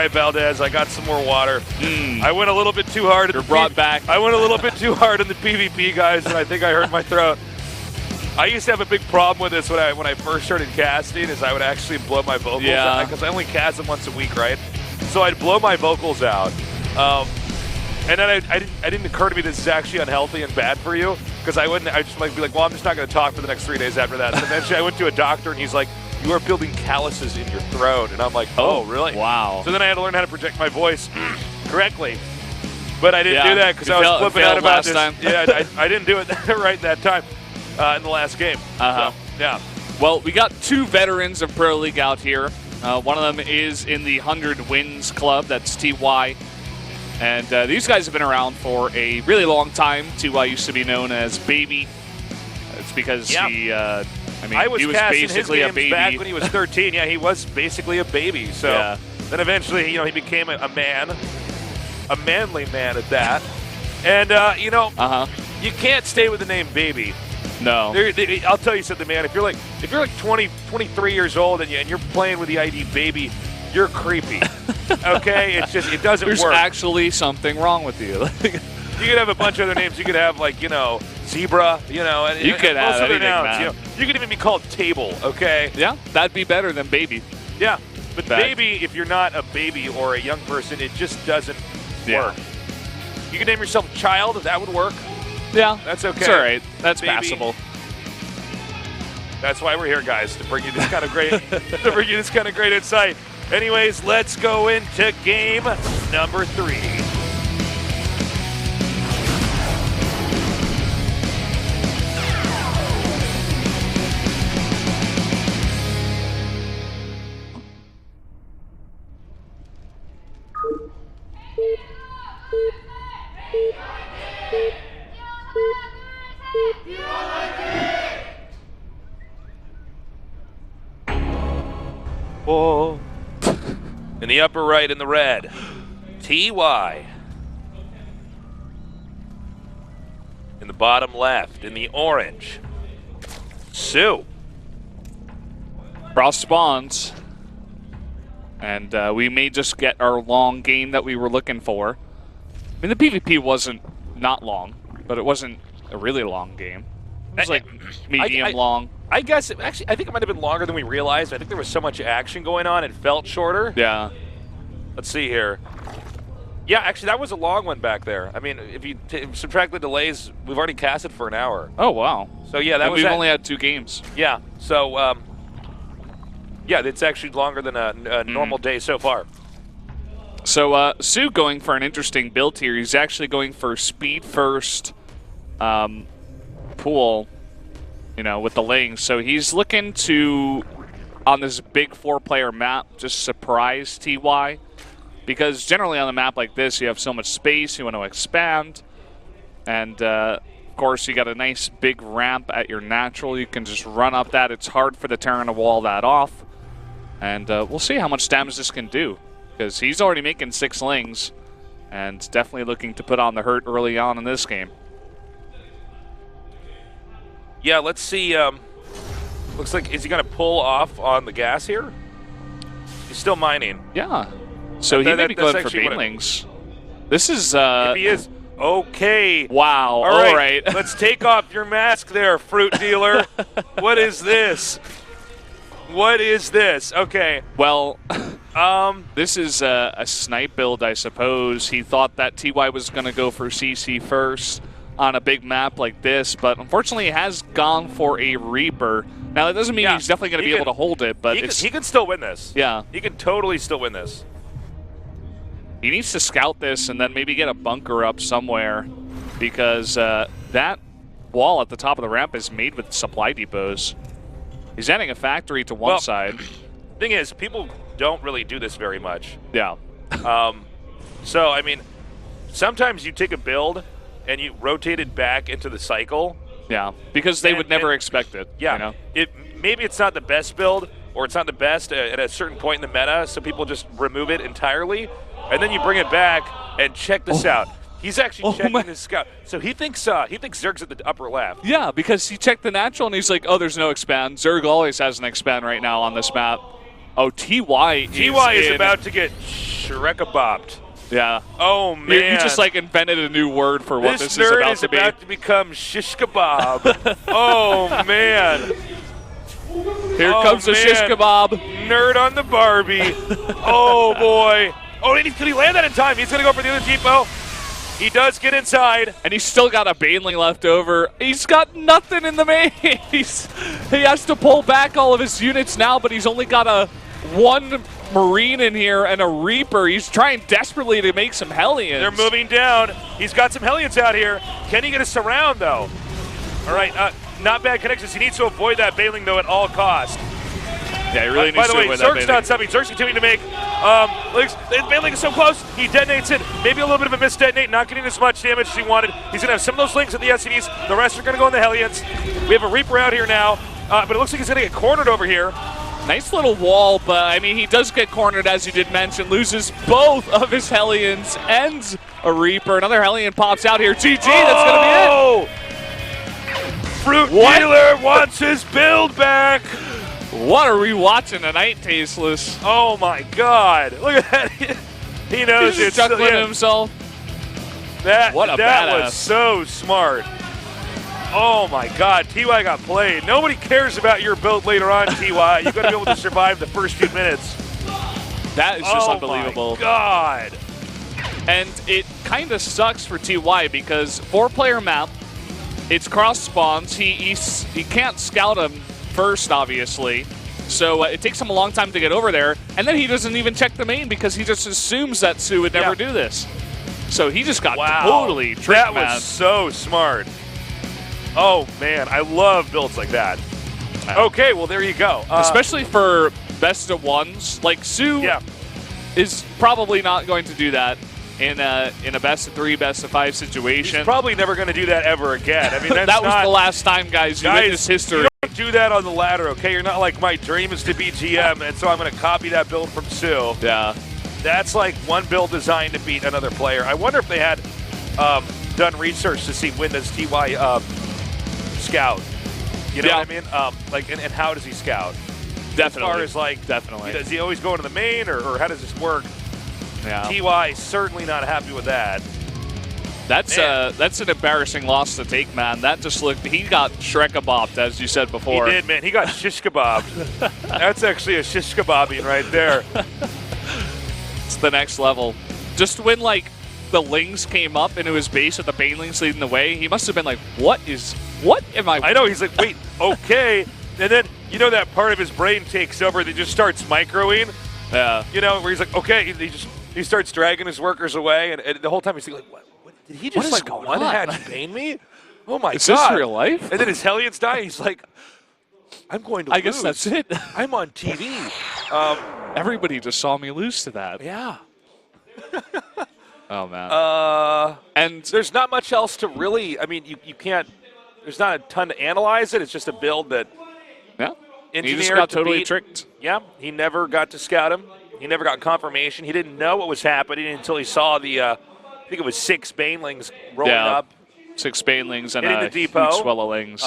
right, Valdez, I got some more water. I went a little bit too hard. You're brought back. I went a little bit too hard on the PvP, guys, and I think I hurt my throat. I used to have a big problem with this when I first started casting, is I would actually blow my vocals out, because I only cast them once a week, right? So I'd blow my vocals out. And then I didn't occur to me this is actually unhealthy and bad for you, because I just like be like, well, I'm just not going to talk for the next 3 days after that. So eventually I went to a doctor, and he's like, you are building calluses in your throat. And I'm like, oh, really? Wow. So then I had to learn how to project my voice correctly. But I didn't do that because I was flipping out about this. Time. Yeah, I didn't do it right that time in the last game. So, yeah. Well, we got 2 veterans of Pro League out here. One of them is in the 100 Wins Club. That's TY. And these guys have been around for a really long time. TY used to be known as Baby. It's because he was basically a baby back when he was 13. Yeah, he was basically a baby. So then eventually, he became a man, a manly man at that. And you can't stay with the name Baby. No. I'll tell you something, man. If you're like 20, 23 years old and you're playing with the ID Baby, you're creepy. Okay, it doesn't work. There's actually something wrong with you. You could have a bunch of other names. You could have Zebra, and you could have anything, nouns, you could even be called Table, okay? Yeah, that'd be better than Baby. Yeah, but Baby, if you're not a baby or a young person, it just doesn't work. You can name yourself Child, that would work. Yeah. That's okay. It's all right. That's Baby. passable. That's why we're here, guys, to bring you this kind of great insight. Anyways, let's go into game number 3. Oh. In the upper right, in the red, TY. In the bottom left, in the orange, soO. Frost spawns. And we may just get our long game that we were looking for. I mean, the PvP wasn't not long, but it wasn't a really long game. It was like medium long. I guess, I think it might have been longer than we realized. I think there was so much action going on, it felt shorter. Yeah. Let's see here. Yeah, actually, that was a long one back there. I mean, if you subtract the delays, we've already casted for an hour. Oh, wow. So, yeah, we've only had 2 games. Yeah, so, yeah, it's actually longer than a normal day so far. So, soO going for an interesting build here. He's actually going for speed first pool, with the lings. So he's looking to, on this big 4-player map, just surprise TY. Because generally on a map like this, you have so much space, you want to expand. And, of course, you got a nice big ramp at your natural. You can just run up that. It's hard for the Terran to wall that off. And we'll see how much damage this can do. Because he's already making 6 lings. And definitely looking to put on the hurt early on in this game. Yeah, let's see. Looks like, is he going to pull off on the gas here? He's still mining. Yeah. So he may be going for banelings. This is... if he is, okay. Wow, all right. Let's take off your mask there, fruit dealer. What is this? What is this? Okay. Well, this is a snipe build, I suppose. He thought that TY was going to go for CC first on a big map like this, but unfortunately he has gone for a Reaper. Now, that doesn't mean he's definitely going to be able to hold it, but he can still win this. Yeah. He can totally still win this. He needs to scout this and then maybe get a bunker up somewhere, because that wall at the top of the ramp is made with supply depots. He's adding a factory to one side. Thing is, people don't really do this very much. Yeah. So, I mean, sometimes you take a build and you rotate it back into the cycle. Yeah, because they would never expect it. Yeah. Maybe it's not the best build, or it's not the best at a certain point in the meta, so people just remove it entirely, and then you bring it back and check this out. He's actually checking his scout. So he thinks Zerg's at the upper left. Yeah, because he checked the natural and he's like, oh, there's no expand. Zerg always has an expand right now on this map. Oh, TY is about to get Shrek-a-bopped. Yeah. Oh, man. You just, like, invented a new word for what this is nerd about to become shish kebab. Oh, man. Here comes the shish kebab. Nerd on the Barbie. Oh, boy. Oh, can he land that in time? He's going to go for the other depot. He does get inside. And he's still got a Baneling left over. He's got nothing in the main. He has to pull back all of his units now, but he's only got one Marine in here and a Reaper. He's trying desperately to make some Hellions. They're moving down. He's got some Hellions out here. Can he get a surround, though? All right, not bad connections. He needs to avoid that Baneling, though, at all costs. Yeah, he really needs to avoid that Baneling. By the way, Zerg's not stopping. Zerg's continuing to make. Baneling is so close. He detonates it. Maybe a little bit of a misdetonate, not getting as much damage as he wanted. He's going to have some of those links at the SCVs. The rest are going to go in the Hellions. We have a Reaper out here now, but it looks like he's going to get cornered over here. Nice little wall, but, I mean, he does get cornered, as you did mention. Loses both of his Hellions, ends a Reaper. Another Hellion pops out here. GG, that's going to be it. Fruit Dealer wants his build back. What are we watching tonight, Tasteless? Oh, my God. Look at that. He knows He's it's chuckling to himself. That badass. Was so smart. Oh, my God. TY got played. Nobody cares about your build later on, TY. You've got to be able to survive the first few minutes. That is just unbelievable. Oh, my God. And it kind of sucks for TY because 4-player map, it's cross spawns. He can't scout him first, obviously. So it takes him a long time to get over there. And then he doesn't even check the main because he just assumes that soO would never do this. So he just got totally tricked, That was so smart. Oh, man. I love builds like that. Okay, well, there you go. Especially for best of ones. Like, soO is probably not going to do that in a best of 3, best of 5 situation. He's probably never going to do that ever again. I mean, that's that was the last time, guys. You witnessed history. You don't do that on the ladder, okay? You're not like, my dream is to be GM, and so I'm going to copy that build from soO. Yeah. That's like one build designed to beat another player. I wonder if they had done research to see when does TY scout. You know what I mean? And how does he scout? Definitely. As far as like, definitely. Does he always go into the main, or how does this work? Yeah. TY certainly not happy with that. That's an embarrassing loss to take, man. That just looked. He got Shrek-a-bopped, as you said before. He did, man. He got shish kebabbed. That's actually a shish kebabbing right there. It's the next level. Just when like the Lings came up into his base with the Banelings leading the way, he must have been like, "What am I?" I know. He's like, "Wait, okay." And then that part of his brain takes over. That just starts microing. Yeah. Where he's like, "Okay," he starts dragging his workers away, and the whole time he's like, "What? Did he just like one-hatch bane me? Oh my God! Is this real life?" And then his Hellions die. He's like, "I'm going to lose. I guess that's it. I'm on TV." Everybody just saw me lose to that. Yeah. Oh man. And there's not much else to really. I mean, you can't. There's not a ton to analyze it. It's just a build that. Yeah. He just got totally tricked. Yeah. He never got to scout him. He never got confirmation. He didn't know what was happening until he saw the. I think it was 6 Banelings rolling up. 6 Banelings and hitting a the depot. huge swell of Lings.